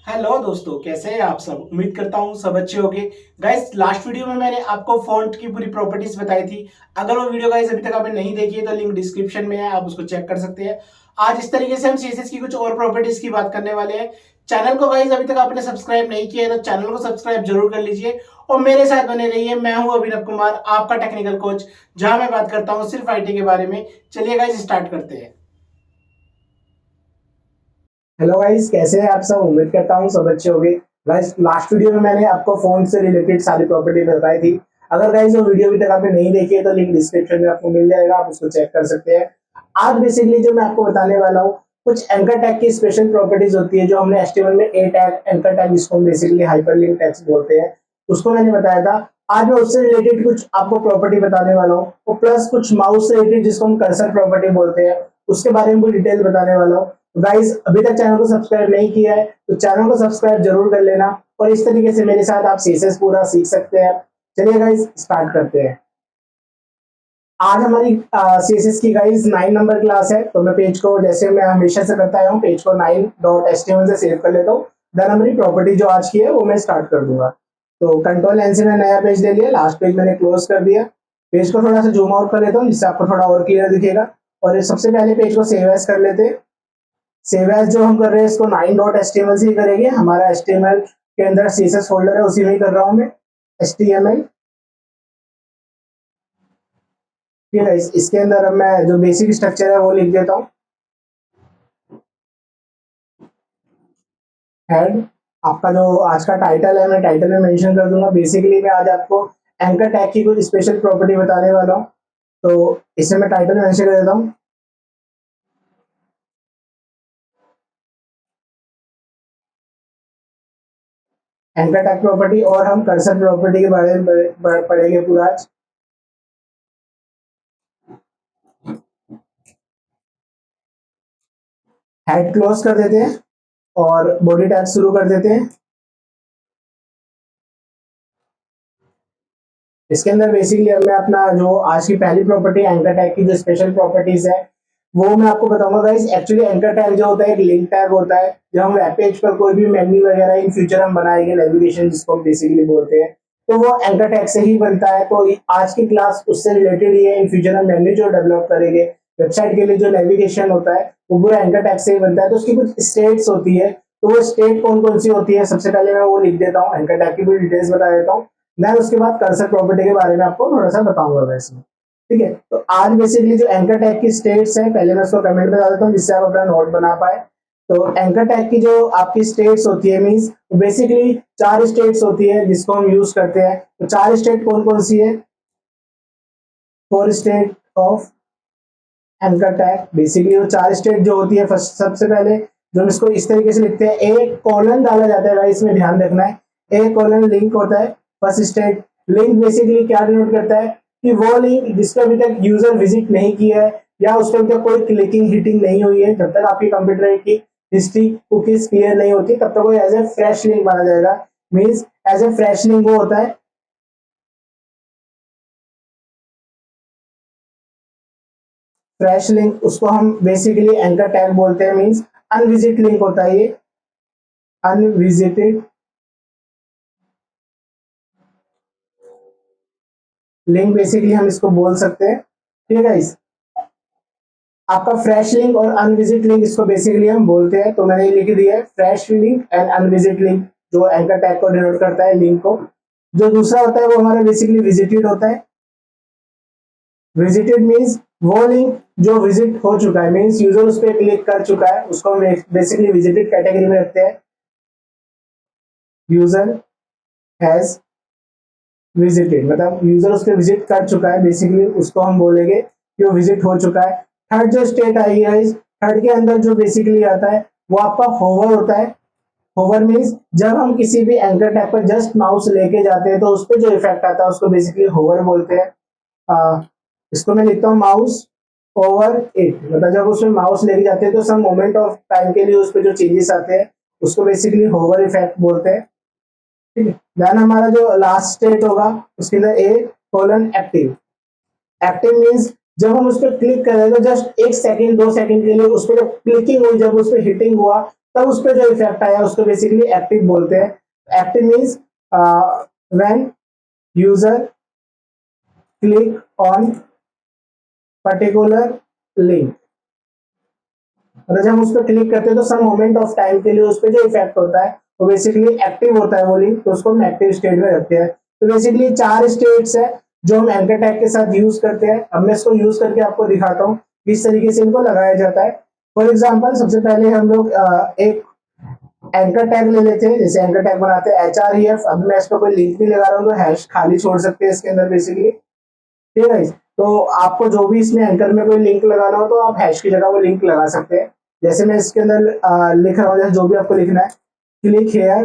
Hello दोस्तों, कैसे हैं आप सब। उम्मीद करता हूँ सब अच्छे होंगे। गाइस, लास्ट वीडियो में मैंने आपको फॉन्ट की पूरी प्रॉपर्टीज बताई थी। अगर वो वीडियो गाइस अभी तक आपने नहीं देखी है तो लिंक डिस्क्रिप्शन में है, आप उसको चेक कर सकते हैं। आज इस तरीके से हम सीएसएस की कुछ और प्रॉपर्टीज की बात करने वाले हैं। चैनल को गाइस अभी तक आपने सब्सक्राइब नहीं किया है तो चैनल को सब्सक्राइब जरूर कर लीजिए और मेरे साथ बने रहिए। मैं हूं अभिनव कुमार, आपका टेक्निकल कोच, जहां मैं बात करता हूँ सिर्फ आईटी के बारे में। चलिए गाइस स्टार्ट करते हैं। हेलो गाइस, कैसे हैं आप सब। उम्मीद करता हूँ सब अच्छे होंगे। गाइस, लास्ट वीडियो में मैंने आपको फोन से रिलेटेड सारी प्रॉपर्टी बताई थी। अगर गाइस वो वीडियो अभी तक आपने नहीं देखी है तो लिंक डिस्क्रिप्शन में आपको मिल जाएगा, आप उसको चेक कर सकते हैं। आज बेसिकली जो मैं आपको बताने वाला हूँ, कुछ एंकर टैग की स्पेशल प्रॉपर्टीज होती है जो हमने एचटीएमएल में ए टैग, एंकर टैग, जिसको हम बेसिकली हाइपरलिंक टैग्स बोलते हैं, उसको मैंने बताया था। आज मैं उससे रिलेटेड कुछ आपको प्रॉपर्टी बताने वाला हूँ और प्लस कुछ माउस से रिलेटेड जिसको हम कर्सर प्रॉपर्टी बोलते हैं, उसके बारे में कुछ डिटेल बताने वाला हूँ। गाइस, अभी तक चैनल को सब्सक्राइब नहीं किया है तो चैनल को सब्सक्राइब जरूर कर लेना और इस तरीके से मेरे साथ आप सीएसएस पूरा सीख सकते हैं। चलिए गाइस स्टार्ट करते हैं। आज हमारी सीएसएस की गाइस 9 नंबर क्लास है, तो मैं पेज को, जैसे मैं हमेशा से करता आया हूँ, पेज को 9.html से सेव कर लेता हूँ। देन हमारी प्रॉपर्टी जो आज की है वो मैं स्टार्ट कर दूंगा। तो कंट्रोल एन से मैं नया पेज ले लिया, लास्ट पेज मैंने क्लोज कर दिया। पेज को थोड़ा सा जूम आउट कर लेता हूँ जिससे आपको थोड़ा और क्लियर दिखेगा। और सबसे पहले पेज को सेव एज कर लेते हैं। सेव एज जो हम कर रहे हैं इसको 9.html से ही करेंगे। हमारा html के अंदर css फोल्डर है, उसी में ही कर रहा हूँ मैं। html, ठीक है। इसके अंदर अब मैं जो बेसिक स्ट्रक्चर है वो लिख देता हूँ। हेड, आपका जो आज का टाइटल है मैं टाइटल में मेंशन कर दूंगा। बेसिकली मैं आज आपको एंकर टैग की कुछ स्पेशल प्रॉपर्टी बताने वाला हूँ, तो इसे मैं टाइटल में मेंशन कर देता हूँ। एंकर टैग प्रॉपर्टी, और हम कर्सर प्रॉपर्टी के बारे में पढ़ेंगे पूरा आज। हेड क्लोज कर देते हैं और बॉडी टैग शुरू कर देते हैं। इसके अंदर बेसिकली अब मैं अपना जो आज की पहली प्रॉपर्टी एंकर टैग की जो स्पेशल प्रॉपर्टीज है वो मैं आपको बताऊंगा गाइस। एक्चुअली एंकर टैग जो होता है एक लिंक टैग होता है। जब हम वेब पेज पर कोई भी मेन्यू वगैरह इन फ्यूचर हम बनाएंगे, नेविगेशन जिसको हम बेसिकली बोलते हैं, तो वो एंकर टैग से ही बनता है। तो आज की क्लास उससे रिलेटेड ही है। इन फ्यूचर हम मेन्यू जो डेवलप करेंगे, वेबसाइट के लिए जो नेविगेशन होता है वो पूरा एंकर टैग से ही बनता है। तो उसकी कुछ स्टेट्स होती है, तो वो स्टेट कौन कौन सी होती है सबसे पहले मैं वो लिख देता हूँ, एंकर टैग की पूरी डिटेल्स बता देता हूँ। मैं उसके बाद कर्सर प्रॉपर्टी के बारे में आपको थोड़ा सा बताऊंगा वैसे। ठीक है, तो आज बेसिकली जो एंकर टैग की स्टेट्स है, पहले मैं उसको कमेंट में बता देता हूँ जिससे आप अपना नोट बना पाए। तो एंकर टैग की जो आपकी स्टेट्स होती है, मींस बेसिकली 4 स्टेट्स होती है जिसको हम यूज करते हैं। तो 4 स्टेट कौन कौन सी है? 4 state of anchor tag. Basically वो 4 स्टेट जो होती है, फर्स्ट सबसे पहले जो हम इसको इस तरीके से लिखते हैं, एक कॉलन डाला जाता है, इसमें ध्यान रखना है। एक कॉलन लिंक होता है फर्स्ट स्टेट। लिंक बेसिकली क्या डिनोट करता है कि वो लिंक जिस पर अभी तक यूजर विजिट नहीं किया है या उस पर अभी तक कोई क्लिकिंग हिटिंग नहीं हुई है, जब तक आपकी कंप्यूटर की हिस्ट्री कुकीज क्लियर नहीं होती तब तक वो एज ए फ्रेश लिंक माना जाएगा। Means as a fresh link वो होता है। फ्रेश लिंक उसको हम बेसिकली एंकर टैग बोलते हैं। मीन्स अनविजिट लिंक होता है ये, अनविजिटेड लिंक बेसिकली हम इसको बोल सकते हैं। ठीक है गाइस, आपका फ्रेश लिंक और अनविजिट लिंक इसको बेसिकली हम बोलते हैं। तो मैंने ये लिख दिया है, फ्रेश लिंक एंड अनविजिट लिंक, जो एंकर टैग को डिनोट करता है, लिंक को। जो दूसरा होता है वो हमारा बेसिकली विजिटेड होता है। विजिटेड मीन्स वो लिंक जो विजिट हो चुका है, मीन्स यूजर उस पर क्लिक कर चुका है, उसको हम बेसिकली विजिटेड कैटेगरी में रखते हैं। यूजर हैज विजिटेड, मतलब यूजर उस पर विजिट कर चुका है, बेसिकली उसको हम बोलेंगे कि वो विजिट हो चुका है। थर्ड जो स्टेट आई है, इस थर्ड के अंदर जो बेसिकली आता है वो आपका होवर होता है। होवर मीन्स जब हम किसी भी एंकर टैग पर जस्ट माउस लेके जाते हैं तो उस पर जो इफेक्ट आता है उसको बेसिकली होवर बोलते हैं। इसको मैं लिखता हूँ माउस ओवर इट, मतलब जब उसमें माउस लेके जाते हैं तो सम मोमेंट ऑफ टाइम के लिए उस पर जो चेंजेस आते हैं उसको बेसिकली होवर इफेक्ट बोलते हैं। ठीक है, देन हमारा जो लास्ट स्टेट होगा उसके अंदर ए कोलन एक्टिव। एक्टिव मीन्स जब हम उस पर क्लिक कर रहे हैं तो जस्ट 1 सेकंड 2 सेकंड के लिए उस पर जब क्लिकिंग हुई, जब उस पर हिटिंग हुआ तब उस पर जो इफेक्ट आया उसको बेसिकली एक्टिव बोलते हैं। Active means when user click on particular link, मतलब जब हम उस पर क्लिक करते हैं तो सम मोमेंट ऑफ टाइम के लिए उस पर जो इफेक्ट होता है वो बेसिकली एक्टिव होता है वो लिंक, तो उसको हम एक्टिव स्टेट में रखते हैं। तो बेसिकली 4 स्टेट्स है जो हम एंकर टैग के साथ यूज करते हैं। अब मैं इसको यूज करके आपको दिखाता हूँ किस तरीके से इनको लगाया जाता है। फॉर एग्जाम्पल सबसे पहले हम लोग एक एंकर टैग ले लेते हैं, जैसे एंकर टैग बनाते हैं HREF। अब मैं इस पर कोई लिंक नहीं लगा रहा हूँ तो हैश खाली छोड़ सकते हैं इसके अंदर बेसिकली, ठीक है। तो आपको जो भी इसमें एंकर में कोई लिंक लगाना हो तो आप हैश की जगह वो लिंक लगा सकते हैं। जैसे मैं इसके अंदर लिख रहा हूँ, जैसे जो भी आपको लिखना है, click here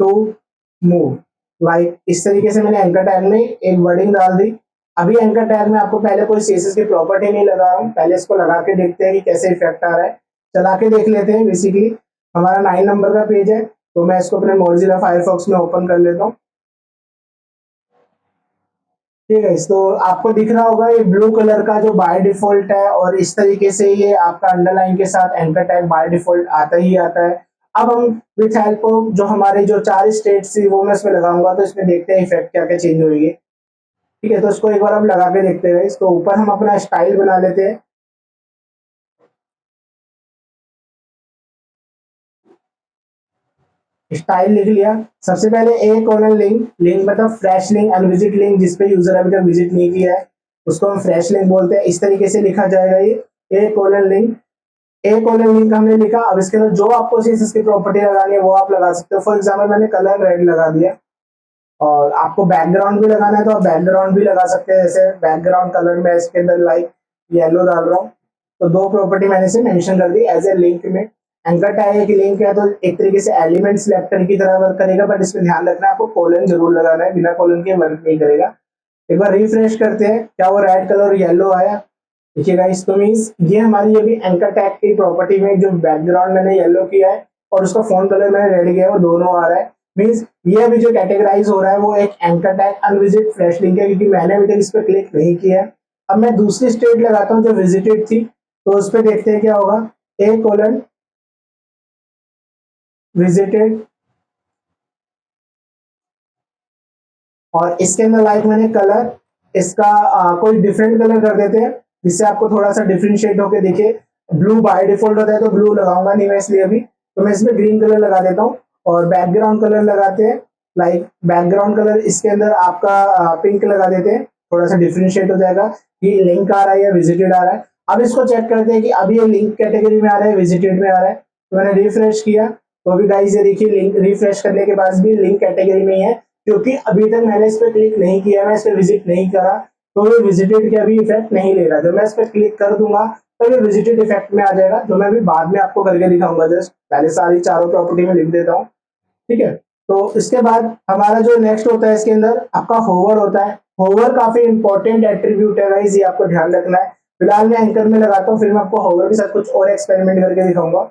to move, like इस तरीके से मैंने एंकर टैग में एक वर्डिंग डाल दी। अभी एंकर टैग में आपको पहले कोई सीएसएस की प्रॉपर्टी नहीं लगा रहा हूँ, पहले इसको लगा के देखते हैं कि कैसे इफेक्ट आ रहा है। चला के देख लेते हैं। बेसिकली हमारा 9 नंबर का पेज है, तो मैं इसको अपने मोजिला फायरफॉक्स में ओपन कर लेता हूँ, ठीक है। तो आपको दिख रहा होगा ये ब्लू कलर का जो बाय डिफॉल्ट है, और इस तरीके से ये आपका अंडरलाइन के साथ एंकर टैग बाय डिफॉल्ट आता ही आता है। अब हम विथ हेल्प ऑफ जो हमारे जो 4 स्टेट्स थी वो मैं इसमें लगाऊंगा, तो इसमें देखते हैं इफेक्ट क्या क्या चेंज होगी, ठीक है। तो इसको एक बार हम लगा के देखते हैं। इसको ऊपर हम अपना स्टाइल बना लेते हैं। स्टाइल लिख लिया। सबसे पहले ए कॉलन लिंक, लिंक मतलब फ्रेश लिंक, अनविजिट लिंक जिसपे यूजर अभी तक विजिट नहीं किया है उसको हम फ्रेश लिंक बोलते हैं। इस तरीके से लिखा जाएगा ये ए कॉलन लिंक। ए कॉलन लिंक हमने लिखा। अब इसके अंदर जो आपको सीएसएस की प्रॉपर्टी लगानी है वो आप लगा सकते हो। फॉर एग्जांपल मैंने कलर रेड लगा दिया, और आपको बैकग्राउंड भी लगाना है तो आप बैकग्राउंड भी लगा सकते हैं। जैसे बैकग्राउंड कलर में इसके अंदर लाइक येलो डाल रहा हूँ, तो 2 प्रॉपर्टी मैंने इसे मेंशन कर दी एज ए लिंक में। एंकर टैग एक लिंक है तो एक तरीके से एलिमेंट सिलेक्टर की तरह वर्क करेगा, बट इसमें ध्यान रखना आपको कोलन जरूर लगाना है, बिना कोलन के वर्क नहीं करेगा। एक बार रिफ्रेश करते हैं, क्या वो रेड कलर और येलो आया? देखिए गाइस, तो मींस ये हमारी अभी एंकर टैग की प्रॉपर्टी में जो बैकग्राउंड मैंने येलो किया है और उसका फॉन्ट कलर मैंने रेड किया है वो दोनों आ रहा है। मींस ये अभी जो कैटेगराइज हो रहा है वो एक एंकर टैग अनविजिट फ्लैश लिंक है, क्योंकि मैंने अभी तक इस पर क्लिक नहीं किया है। अब मैं दूसरी स्टेट लगाता हूँ जो विजिटेड थी, तो उस पर देखते हैं क्या होगा। ए कोलन विजिटेड, और इसके अंदर लाइक मैंने कलर इसका कोई डिफरेंट कलर कर देते हैं जिससे आपको थोड़ा सा डिफरेंशिएट होके दिखे। ब्लू बाय डिफॉल्ट होता है तो ब्लू लगाऊंगा नहीं मैं इसलिए अभी, तो मैं इसमें ग्रीन कलर लगा देता हूँ। और बैकग्राउंड कलर लगाते हैं, लाइक बैकग्राउंड कलर इसके अंदर आपका पिंक लगा देते हैं, थोड़ा सा डिफरेंशिएट हो जाएगा कि लिंक आ रहा है या विजिटेड आ रहा है। अब इसको चेक करते हैं कि अभी ये लिंक कैटेगरी में आ रहा है विजिटेड में आ रहा है, तो मैंने रिफ्रेश किया तो अभी गाइस ये देखिए लिंक रिफ्रेश करने के बाद भी लिंक कैटेगरी में ही है, क्योंकि अभी तक मैंने इस पर क्लिक नहीं किया, मैं इस पर विजिट नहीं करा, तो ये विजिटेड के अभी इफेक्ट नहीं ले रहा। जब मैं इस पर क्लिक कर दूंगा तो ये विजिटेड इफेक्ट में आ जाएगा, जो मैं अभी बाद में आपको करके दिखाऊंगा। जस्ट पहले सारी चारों प्रॉपर्टी में लिख देता हूँ, ठीक है। तो इसके बाद हमारा जो नेक्स्ट होता है इसके अंदर आपका होवर होता है। होवर काफी इंपॉर्टेंट एट्रीब्यूट है गाइस, ये आपको ध्यान रखना है। फिलहाल मैं एंकर में लगाता हूँ, फिर मैं आपको होवर के साथ कुछ और एक्सपेरिमेंट करके दिखाऊंगा।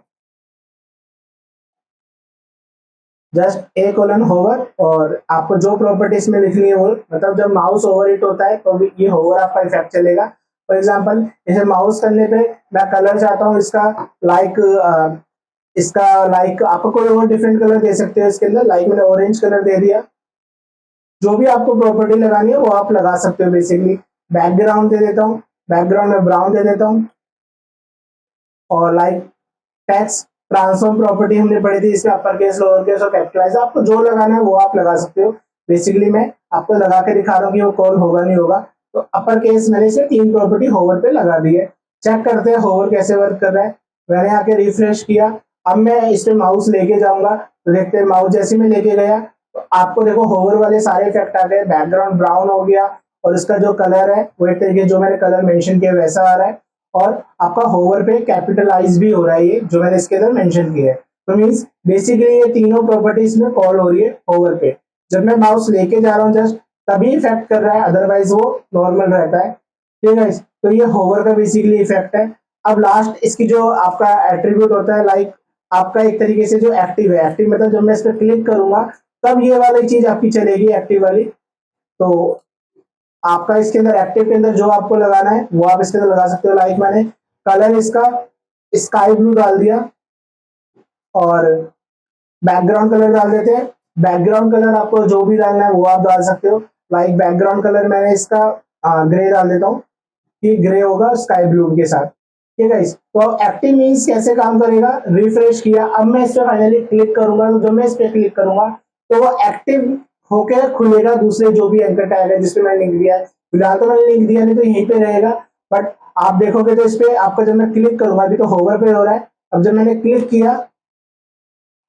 जस्ट ए कोलन होवर, और आपको जो प्रॉपर्टीज में लिखनी है वो, मतलब जब माउस ओवर हिट होता है तो ये होवर आपका इफेक्ट चलेगा। फॉर एग्जांपल इसे माउस करने पे मैं कलर चाहता हूँ इसका, लाइक इसका लाइक आपको कोई और डिफरेंट कलर दे सकते हो इसके अंदर, लाइक मैंने ऑरेंज कलर दे दिया। जो भी आपको प्रॉपर्टी लगानी है वो आप लगा सकते हो बेसिकली। बैकग्राउंड दे देता हूँ, बैकग्राउंड में ब्राउन दे देता हूँ। और लाइक टेक्स्ट ट्रांसफॉर्म प्रॉपर्टी हमने पढ़ी थी, इसमें अपर केस लोअर केस और कैपिटलाइज, आपको जो लगाना है वो आप लगा सकते हो। बेसिकली मैं आपको लगा के दिखा रहा हूँ कि वो कॉल होगा नहीं होगा। तो अपर केस मैंने इसे 3 प्रॉपर्टी होवर पे लगा दी है। चेक करते हैं होवर कैसे वर्क कर रहा है। मैंने आके रिफ्रेश किया, अब मैं इस पे माउस लेके जाऊंगा तो देखते हैं माउस जैसे मैं लेके गया तो आपको देखो होवर वाले सारे इफेक्ट आ गए। बैकग्राउंड ब्राउन हो गया और इसका जो कलर है वो एक तरीके जो मैंने कलर मेंशन किया वैसा आ रहा है, और आपका होवर पे कैपिटलाइज भी हो रहा है, ये जो मैंने इसके अंदर मेंशन किया है। तो मींस बेसिकली ये तीनों प्रॉपर्टीज में कॉल हो रही है होवर पे। जब मैं माउस लेके जा रहा हूँ जस्ट तभी इफेक्ट कर रहा है, अदरवाइज वो नॉर्मल रहता है, ठीक है। तो ये होवर का बेसिकली इफेक्ट है। अब लास्ट इसकी जो आपका एट्रीब्यूट होता है, लाइक आपका एक तरीके से जो एक्टिव है, एक्टिव मतलब जब मैं इस पर क्लिक करूंगा तब ये वाली चीज आपकी चलेगी एक्टिव वाली। तो आपका इसके अंदर एक्टिव के अंदर जो आपको लगाना है वो आप इसके अंदर लगा सकते हो। लाइक मैंने कलर इसका स्काई ब्लू डाल दिया, और बैकग्राउंड कलर डाल देते हैं। बैकग्राउंड कलर आपको जो भी डालना है वो आप डाल सकते हो। लाइक बैकग्राउंड कलर मैंने इसका ग्रे डाल देता हूँ, कि ग्रे होगा स्काई ब्लू के साथ। ठीक है, तो एक्टिव मीन्स कैसे काम करेगा, रिफ्रेश किया, अब मैं इस पे फाइनली क्लिक करूंगा, तो जब मैं इस पे क्लिक करूंगा तो वो एक्टिव होकर खुलेगा दूसरे जो भी एंकर टैग है जिसपे मैंने लिंक दिया है। फिलहाल तो मैंने लिंक दिया नहीं तो यहीं पे रहेगा, बट आप देखोगे तो इस पे आपको जब मैं क्लिक करूंगा, अभी तो होवर पे हो रहा है, अब जब मैंने क्लिक किया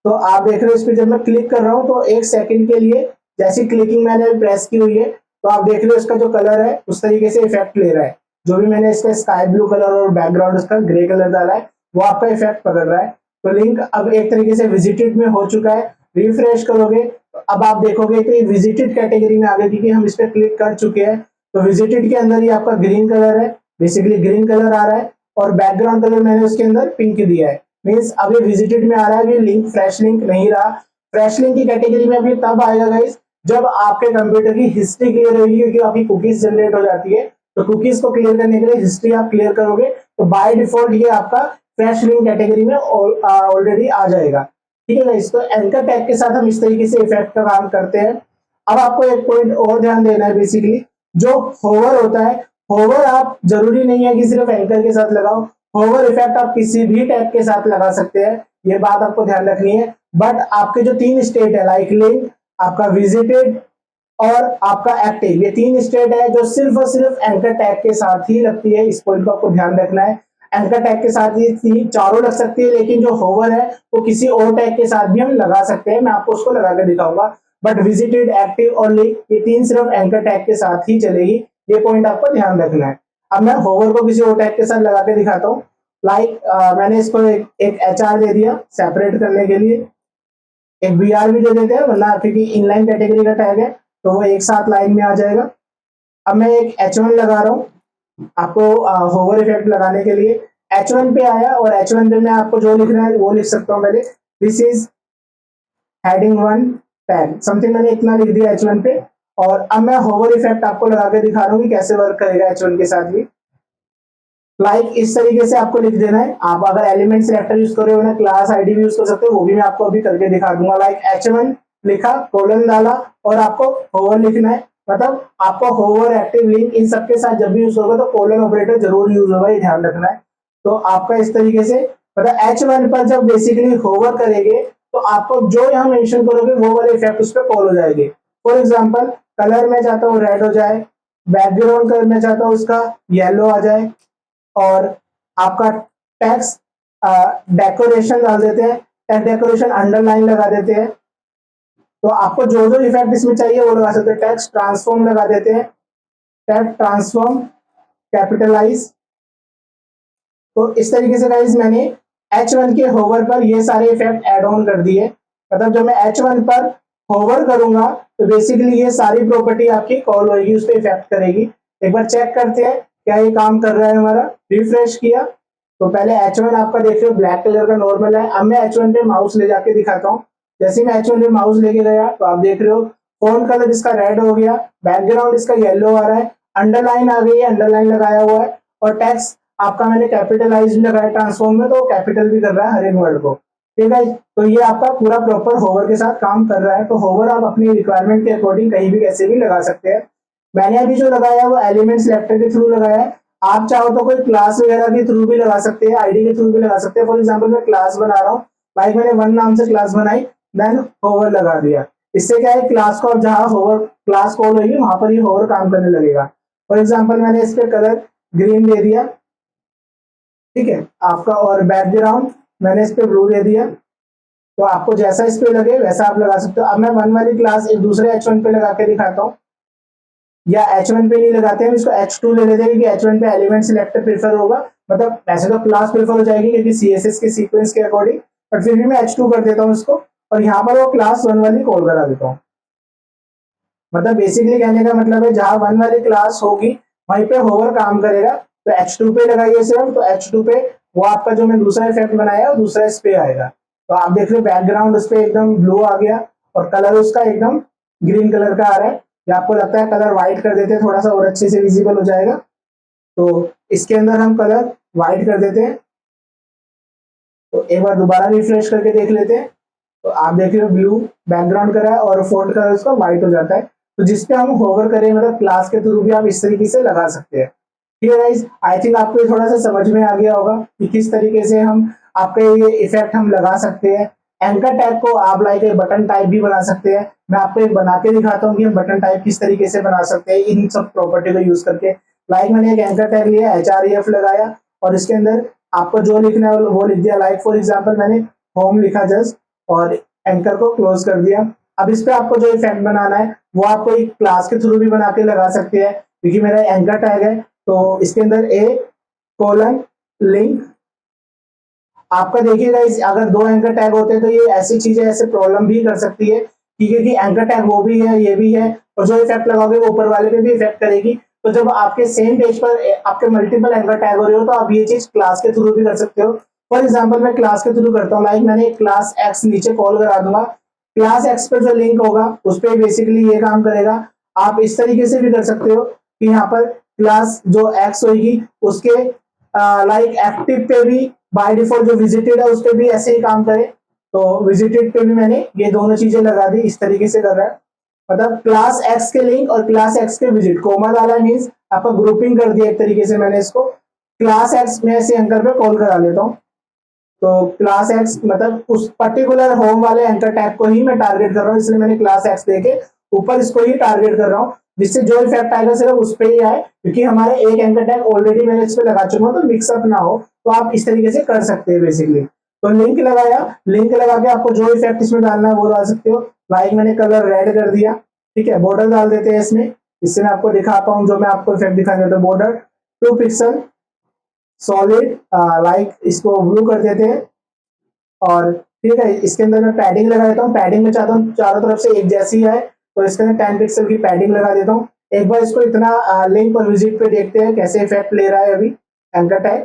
तो आप देख रहे हो इस पे जब मैं क्लिक कर रहा हूँ तो 1 सेकंड के लिए जैसी क्लिकिंग मैंने प्रेस की हुई है तो आप देख रहे हो इसका जो कलर है उस तरीके से इफेक्ट ले रहा है। जो भी मैंने इसका स्काई ब्लू कलर और बैकग्राउंड इसका ग्रे कलर डाला है वो आपका इफेक्ट पकड़ रहा है। तो लिंक अब एक तरीके से विजिटेड में हो चुका है। रिफ्रेश करोगे तो अब आप देखोगे कि विजिटेड कैटेगरी में आ गया, क्योंकि हम इस पे क्लिक कर चुके हैं। तो विजिटेड के अंदर ही आपका ग्रीन कलर है, बेसिकली ग्रीन कलर आ रहा है, और बैकग्राउंड कलर मैंने उसके अंदर पिंक दिया है। मीन्स अभी विजिटेड में आ रहा है, अभी लिंक फ्रेश लिंक नहीं रहा। फ्रेश लिंक की कैटेगरी में अभी तब आएगा गाइस जब आपके कंप्यूटर की हिस्ट्री क्लियर होगी, क्योंकि आपकी कुकीज जनरेट हो जाती है। तो कुकीज को क्लियर करने के लिए हिस्ट्री आप क्लियर करोगे तो बाय डिफॉल्ट ये आपका फ्रेश लिंक कैटेगरी में ऑलरेडी आ जाएगा। ठीक है गाइस, तो एंकर टैग के साथ हम इस तरीके से इफेक्ट का काम करते हैं। अब आपको एक पॉइंट और ध्यान देना है, बेसिकली जो होवर होता है, होवर आप जरूरी नहीं है कि सिर्फ एंकर के साथ लगाओ, होवर इफेक्ट आप किसी भी टैग के साथ लगा सकते हैं, ये बात आपको ध्यान रखनी है। बट आपके जो 3 स्टेट है, लाइक लिंक, आपका विजिटेड और आपका एक्टिव, ये 3 स्टेट है जो सिर्फ और सिर्फ एंकर टैग के साथ ही लगती है। इस पॉइंट को आपको ध्यान रखना है। एंकर टैग के साथ ये चारों लग सकती है, लेकिन जो होवर है वो किसी और टैग के साथ भी हम लगा सकते हैं, मैं आपको उसको लगा कर दिखाऊंगा। बट विजिटेड, एक्टिव और लिंक, ये 3 सिर्फ एंकर टैग के साथ ही चलेगी, ये पॉइंट आपको ध्यान रखना है। अब मैं होवर को किसी और टैग के साथ लगा के दिखाता हूँ। लाइक मैंने इसको एक HR दे दिया सेपरेट करने के लिए, एक BR भी दे देते हैं, वरना क्योंकि इनलाइन कैटेगरी का टैग है तो वो एक साथ लाइन में आ जाएगा। अब मैं एक H1 लगा रहा हूँ आपको होवर इफेक्ट लगाने के लिए। H1 पे आया और H1 पे मैं आपको जो लिखना है वो लिख सकता हूँ। पहले this is heading 1 tag something, मैंने इतना लिख दिया H1 पे। और अब मैं होवर इफेक्ट आपको लगा के दिखा रहा हूँ कि कैसे वर्क करेगा H1 के साथ भी। लाइक इस तरीके से आपको लिख देना है। आप अगर एलिमेंट सिलेक्टर यूज कर रहे हो ना, क्लास आईडी भी यूज कर सकते हो, वो भी मैं आपको अभी करके दिखा दूंगा। लाइक H1 लिखा, कोलन डाला, और आपको होवर लिखना है। मतलब आपको होवर, एक्टिव, लिंक, इन सबके साथ जब भी यूज होगा तो कोलन ऑपरेटर जरूर यूज होगा, ये ध्यान रखना है। तो आपका इस तरीके से मतलब H1 पर जब बेसिकली होवर करेंगे तो आपको जो यहाँ मेंशन करोगे वो वाले इफेक्ट उस पर कॉल हो जाएंगे। फॉर एग्जाम्पल कलर में चाहता हूँ रेड हो जाए, बैकग्राउंड कलर में चाहता हूँ उसका येलो आ जाए, और आपका टेक्स्ट डेकोरेशन डाल देते हैं, टेक्स्ट डेकोरेशन अंडरलाइन लगा देते हैं। तो आपको जो जो इफेक्ट इसमें चाहिए वो लगा सकते हैं। टेक्स्ट ट्रांसफॉर्म लगा देते हैं, टेक्स्ट ट्रांसफॉर्म, कैपिटलाइज। तो इस तरीके से गाइस मैंने H1 के होवर पर ये सारे इफेक्ट ऐड ऑन कर दिए। मतलब जब मैं H1 पर होवर करूंगा तो बेसिकली ये सारी प्रॉपर्टी आपकी कॉल होगी, उस पर इफेक्ट करेगी। एक बार चेक करते हैं क्या ये काम कर रहा है हमारा। रिफ्रेश किया तो पहले H1 आपका देख रहे हो ब्लैक कलर का नॉर्मल है। अब मैं H1 पे माउस ले जाके दिखाता हूँ। जैसे मैं H1 पे माउस लेके गया तो आप देख रहे हो फोन कलर इसका रेड हो गया, बैकग्राउंड इसका येलो आ रहा है, अंडरलाइन आ गई है, अंडरलाइन लगाया हुआ है, और टेक्स्ट आपका मैंने कैपिटलाइज लगाया ट्रांसफॉर्म में तो कैपिटल भी कर रहा है हर एक वर्ड को। ठीक है, तो ये आपका पूरा प्रॉपर होवर के साथ काम कर रहा है। तो होवर आप अपनी रिक्वायरमेंट के अकॉर्डिंग कहीं भी कैसे भी लगा सकते हैं। मैंने अभी जो लगाया है वो एलिमेंट सिलेक्टर के थ्रू लगाया है। आप चाहो तो कोई क्लास वगैरह के थ्रू भी लगा सकते हैं, आईडी के थ्रू भी लगा सकते हैं। फॉर एग्जाम्पल मैं क्लास बना रहा हूँ, लाइक मैंने 1 नाम से क्लास बनाई, देन होवर लगा दिया। इससे क्या है, क्लास को अब जहाँ होवर क्लास कॉल होगी वहां पर ही होवर काम करने लगेगा। फॉर एग्जाम्पल मैंने इस पे कलर ग्रीन दे दिया, ठीक है आपका, और बैकग्राउंड मैंने इस पे ब्लू दे दिया। तो आपको जैसा इस पे लगे वैसा आप लगा सकते हो। अब मैं 1 वाली क्लास एक दूसरे H1 पे लगा के दिखाता हूँ, या H1 पे नहीं लगाते हैं, इसको H2 ले लेते हैं, क्योंकि H1 पे एलिमेंट सिलेक्टर प्रेफर होगा। मतलब वैसे तो क्लास प्रेफर हो जाएगी क्योंकि CSS के सीक्वेंस के अकॉर्डिंग, बट फिर भी मैं H2 कर देता हूँ इसको, और यहाँ पर वो क्लास 1 वाली कॉल करा देता हूँ। मतलब बेसिकली कहने का मतलब है जहां 1 वाली क्लास होगी वहीं पे होवर काम करेगा। तो H2 पे लगाइए सिर्फ, तो H2 पे वो आपका जो मैं दूसरा इफेक्ट बनाया है दूसरा इस पे आएगा। तो आप देख रहे हो बैकग्राउंड उस पे एकदम ब्लू आ गया, और कलर उसका एकदम ग्रीन कलर का आ रहा है। या आपको लगता है कलर व्हाइट कर देते हैं थोड़ा सा और अच्छे से विजिबल हो जाएगा, तो इसके अंदर हम कलर व्हाइट कर देते हैं। तो एक बार दोबारा रिफ्रेश करके देख लेते हैं। तो आप देख रहे हो ब्लू बैकग्राउंड करा है और फॉन्ट कलर उसका व्हाइट हो जाता है। तो जिसपे हम होवर करें मतलब क्लास के थ्रू भी आप इस तरीके से लगा सकते हैं। ठीक है गाइस, आई थिंक आपको ये थोड़ा सा समझ में आ गया होगा कि किस तरीके से हम आपके ये इफेक्ट हम लगा सकते हैं। एंकर टैग को आप लाइक एक बटन टाइप भी बना सकते हैं। मैं आपको एक बना के दिखाता हूँ कि हम बटन टाइप किस तरीके से बना सकते हैं इन सब प्रॉपर्टी को यूज करके। लाइक मैंने एक एंकर टैग लिया, HREF लगाया और इसके अंदर आपको जो लिखना है वो लिख दिया। लाइक फॉर एग्जाम्पल मैंने होम लिखा जस्ट और एंकर को क्लोज कर दिया। अब इस पे आपको जो इफेक्ट बनाना है वो आपको एक क्लास के थ्रू भी बना के लगा सकते हैं, क्योंकि मेरा एंकर टैग है तो इसके अंदर ए कोलन लिंक। आपका देखिएगा इस अगर दो एंकर टैग होते हैं तो ये ऐसी चीजें ऐसे प्रॉब्लम भी कर सकती है, ठीक है कि एंकर टैग वो भी है ये भी है और जो इफेक्ट लगाओगे वो ऊपर वाले पे भी इफेक्ट करेगी। तो जब आपके सेम पेज पर आपके मल्टीपल एंकर टैग हो रहे हो तो आप ये चीज क्लास के थ्रू भी कर सकते हो। फॉर एग्जाम्पल मैं क्लास के थ्रू करता हूँ, लाइक मैंने क्लास एक्स नीचे कॉल करा दूंगा। क्लास एक्स पर जो लिंक होगा उस पर बेसिकली ये काम करेगा। आप इस तरीके से भी कर सकते हो कि यहाँ पर क्लास जो एक्स होगी उसके लाइक एक्टिव पे भी बाय डिफॉल्ट जो विजिटेड है उस पर भी ऐसे ही काम करे। तो विजिटेड पे भी मैंने ये दोनों चीजें लगा दी, इस तरीके से कर रहा है। मतलब क्लास एक्स के लिंक और क्लास एक्स के विजिट कोमा डाला मीन्स आपका ग्रुपिंग कर दिया एक तरीके से मैंने इसको। क्लास एक्स में ऐसे एंकर पे कॉल करा लेता हूँ। तो क्लास एक्स मतलब उस पर्टिकुलर होम वाले एंकर टैग को ही मैं टारगेट कर रहा हूँ, इसलिए मैंने क्लास एक्स देके ऊपर इसको ही टारगेट कर रहा हूँ, जिससे जो इफेक्ट आएगा सिर्फ उस पर ही आए, क्योंकि हमारे एक एंकर टैग ऑलरेडी मैंने इस पे लगा चुका हूँ तो मिक्सअप ना हो। तो आप इस तरीके से कर सकते हैं बेसिकली। तो लिंक लगाया, लिंक लगा के आपको जो इफेक्ट इसमें डालना है वो डाल सकते हो। लाइक मैंने कलर रेड कर दिया, ठीक है। बॉर्डर डाल देते हैं इसमें, इससे मैं आपको दिखा पाऊँ जो मैं आपको इफेक्ट दिखाने तो बॉर्डर 2 पिक्सल सॉलिड, लाइक इसको ब्लू कर देते हैं। और ठीक है इसके अंदर मैं पैडिंग लगा देता हूँ, पैडिंग में चाहता हूँ चारों तरफ से एक जैसी है तो इसके अंदर 10 पिक्सल की पैडिंग लगा देता हूँ। एक बार इसको इतना लिंक और विजिट पे देखते हैं कैसे इफेक्ट ले रहा है अभी एंकर टैग।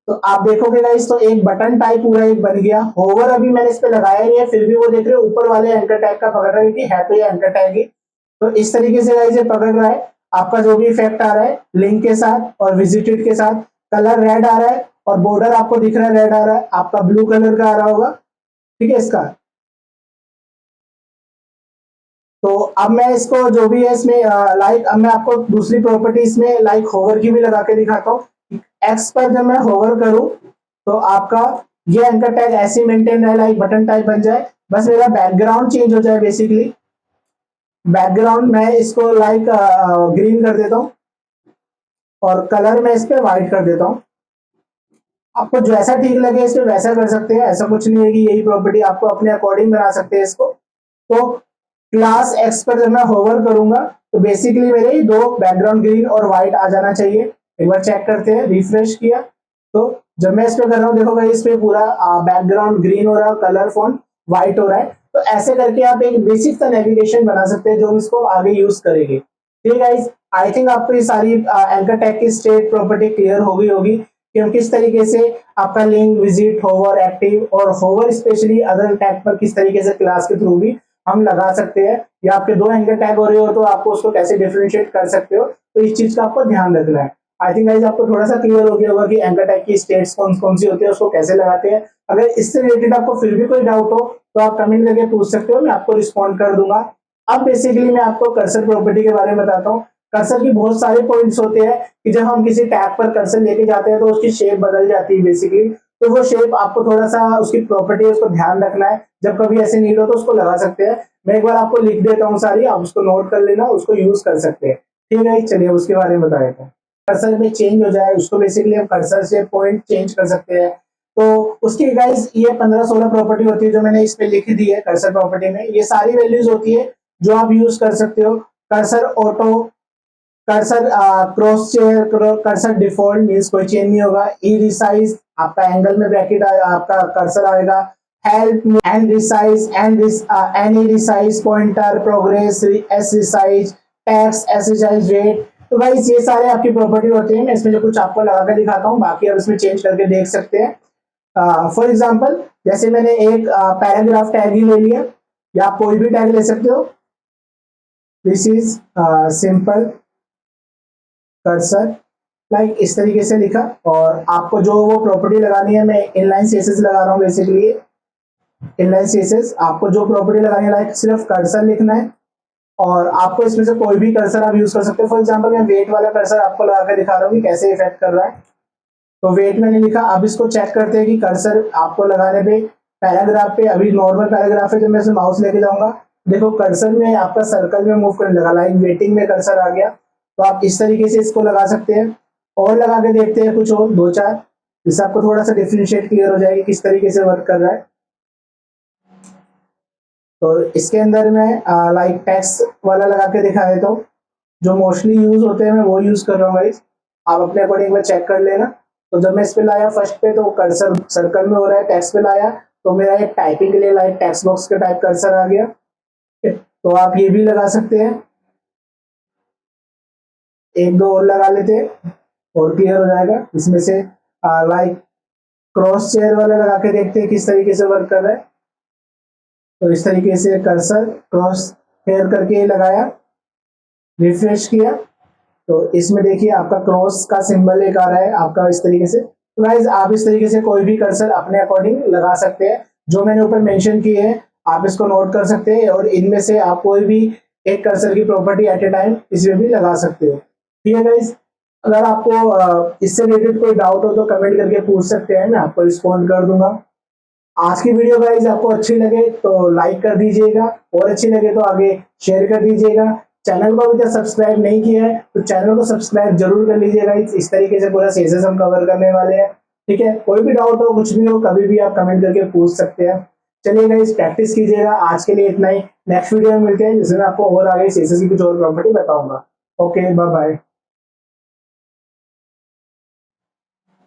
तो आप देखोगे गाइस तो एक बटन टाइप पूरा एक बन गया। होवर अभी मैंने इस पे लगाया नहीं है फिर भी वो देख रहे हो ऊपर वाले एंकर टैग का पकड़ रहा है, क्योंकि है तो ये एंकर टैग ही। तो इस तरीके से गाइस ये पकड़ रहा है। आपका जो भी इफेक्ट आ रहा है लिंक के साथ और विजिटेड के साथ, कलर रेड आ रहा है और बॉर्डर आपको दिख रहा है रेड आ रहा है, आपका ब्लू कलर का आ रहा होगा, ठीक है इसका। तो अब मैं इसको जो भी है इसमें लाइक अब मैं आपको दूसरी प्रॉपर्टीज में लाइक होवर की भी लगा के दिखाता हूँ। एक्स पर जब मैं होवर करूं तो आपका ये एंकर टैग ऐसे मेंटेन रहे, लाइक बटन टाइप बन जाए। बस मेरा बैकग्राउंड चेंज हो जाए बेसिकली। बैकग्राउंड मैं इसको लाइक ग्रीन कर देता हूँ और कलर मैं इस पे व्हाइट कर देता हूँ। आपको जैसा ठीक लगे इस पे वैसा कर सकते हैं, ऐसा कुछ नहीं है कि यही प्रॉपर्टी, आपको अपने अकॉर्डिंग बना सकते हैं इसको। तो क्लास एक्स पर जब मैं होवर करूंगा तो बेसिकली मेरे दो बैकग्राउंड ग्रीन और व्हाइट आ जाना चाहिए। एक बार चेक करते हैं, रिफ्रेश किया तो जब मैं इस पे कर रहा हूँ देखो भाई इस पे पूरा बैकग्राउंड ग्रीन हो रहा है, कलर फॉन्ट व्हाइट हो रहा है। तो ऐसे करके आप एक बेसिक सा नेविगेशन बना सकते हैं जो हम इसको आगे यूज करेंगे। ठीक है गाइस, आई थिंक आपको ये सारी एंकर टैग की स्टेट प्रॉपर्टी क्लियर हो गई होगी कि हम किस तरीके से आपका लिंक विजिट होवर एक्टिव और होवर स्पेशली अदर टैग पर किस तरीके से क्लास के थ्रू भी हम लगा सकते हैं, या आपके दो एंकर टैग हो रहे हो तो आपको उसको कैसे डिफरेंशिएट कर सकते हो। तो इस चीज का आपको ध्यान रखना है। आई थिंक गाइस आपको थोड़ा सा क्लियर हो गया होगा कि एंकर टैग की स्टेट्स कौन कौन सी होती है, उसको कैसे लगाते हैं। अगर इससे रिलेटेड आपको फिर भी कोई डाउट हो तो आप कमेंट करके पूछ सकते हो, मैं आपको रिस्पॉन्ड कर दूंगा। अब बेसिकली मैं आपको कर्सर प्रॉपर्टी के बारे में बताता हूँ। कर्सर की बहुत सारे पॉइंट्स होते हैं कि जब हम किसी टैग पर कर्सर लेके जाते हैं तो उसकी शेप बदल जाती है बेसिकली। तो वो शेप आपको थोड़ा सा उसकी प्रॉपर्टी उसको ध्यान रखना है, जब कभी ऐसे नीड हो तो उसको लगा सकते हैं। मैं एक बार आपको लिख देता हूँ सारी, आप उसको नोट कर लेना, उसको यूज कर सकते हैं। ठीक है चलिए उसके बारे में बता देता हूँ। कर्सर में चेंज हो जाए उसको बेसिकली हम कर्सर से पॉइंट चेंज कर सकते हैं। तो उसकी गाइस ये 15-16 प्रॉपर्टी होती है जो मैंने इस पे लिख दी है कर्सर प्रॉपर्टी में। ये सारी वैल्यूज होती है जो आप यूज कर सकते हो। Cursor auto, cursor cross chair, cursor default means कोई चेंज नहीं होगा। ई रिसाइज आपका एंगल में ब्रैकेट आपका कर्सर आएगा। Help and resize any resize pointer progress S resize tax S resize rate. तो गाइस ये सारे आपकी प्रॉपर्टी होती है। मैं इसमें जो कुछ आपको लगा कर दिखाता हूँ, बाकी आप इसमें चेंज करके देख सकते हैं। फॉर एग्जाम्पल जैसे मैंने एक पैराग्राफ टैग ही ले लिया, या आप कोई भी टैग ले सकते हो। This is simple cursor like इस तरीके से लिखा। और आपको जो वो प्रॉपर्टी लगानी है, मैं इनलाइन सीएसएस लगा रहा हूँ बेसिकली। इनलाइन सीएसएस आपको जो प्रॉपर्टी लगानी है, लाइक सिर्फ कर्सर लिखना है और आपको इसमें से कोई भी कर्सर आप यूज कर सकते हो। फॉर एग्जांपल मैं वेट वाला कर्सर आपको लगा कर दिखा रहा हूँ कि कैसे इफेक्ट कर रहा है। तो वेट मैंने लिखा। अब इसको चेक करते हैं कि कर्सर आपको लगाने पे पैराग्राफ पे, अभी नॉर्मल पैराग्राफ है तो मैं इसे माउस लेके जाऊंगा, देखो कर्सर में आपका सर्कल में मूव करने लगा, लाइक वेटिंग में कर्सर आ गया। तो आप इस तरीके से इसको लगा सकते हैं। और लगा के देखते हैं कुछ और दो चार, जिससे आपको थोड़ा सा डिफरेंशिएट क्लियर हो जाएगी किस तरीके से वर्क कर रहा है। तो इसके अंदर मैं लाइक टेक्स्ट वाला लगा के दिखा देता हूँ, जो मोस्टली यूज होते हैं मैं वो यूज कर रहा हूँ गाइस। आप अपने अकॉर्डिंग में चेक कर लेना। तो जब मैं इस पे लाया फर्स्ट पे तो कर्सर सर्कल में हो रहा है, टेक्स्ट पे लाया तो मेरा एक टाइपिंग के लिए लाइक टेक्स्ट बॉक्स के टाइप कर्सर आ गया। तो आप ये भी लगा सकते हैं, एक दो और लगा लेते हैं और क्लियर हो जाएगा। इसमें से लाइक क्रॉस चेयर वाला लगा के देखते हैं किस तरीके से वर्क कर रहा है। तो इस तरीके से कर्सर क्रॉस हेयर करके लगाया, रिफ्रेश किया, तो इसमें देखिए आपका क्रॉस का सिंबल एक आ रहा है आपका इस तरीके से। तो गाइस आप इस तरीके से कोई भी कर्सर अपने अकॉर्डिंग लगा सकते हैं। जो मैंने ऊपर मेंशन किए हैं आप इसको नोट कर सकते हैं और इनमें से आप कोई भी एक कर्सर की प्रॉपर्टी एट ए टाइम इसमें भी लगा सकते हो। ठीक है गाइस, अगर आपको इससे रिलेटेड कोई डाउट हो तो कमेंट करके पूछ सकते हैं, मैं आपको रिस्पॉन्ड कर दूंगा। आज की वीडियो गाइस आपको अच्छी लगे तो लाइक कर दीजिएगा और अच्छी लगे तो आगे शेयर कर दीजिएगा। चैनल को अभी तक सब्सक्राइब नहीं किया है तो चैनल को सब्सक्राइब जरूर कर लीजिएगा। इस तरीके से पूरा सीरीज हम कवर करने वाले हैं। ठीक है, कोई भी डाउट हो कुछ भी हो कभी भी आप कमेंट करके पूछ सकते हैं। चलिए गाइस प्रैक्टिस कीजिएगा। आज के लिए इतना ही, नेक्स्ट वीडियो में मिलते हैं जिसमें आपको और आगे सीरीज की कुछ और प्रॉपर्टी बताऊंगा। Okay bye bye.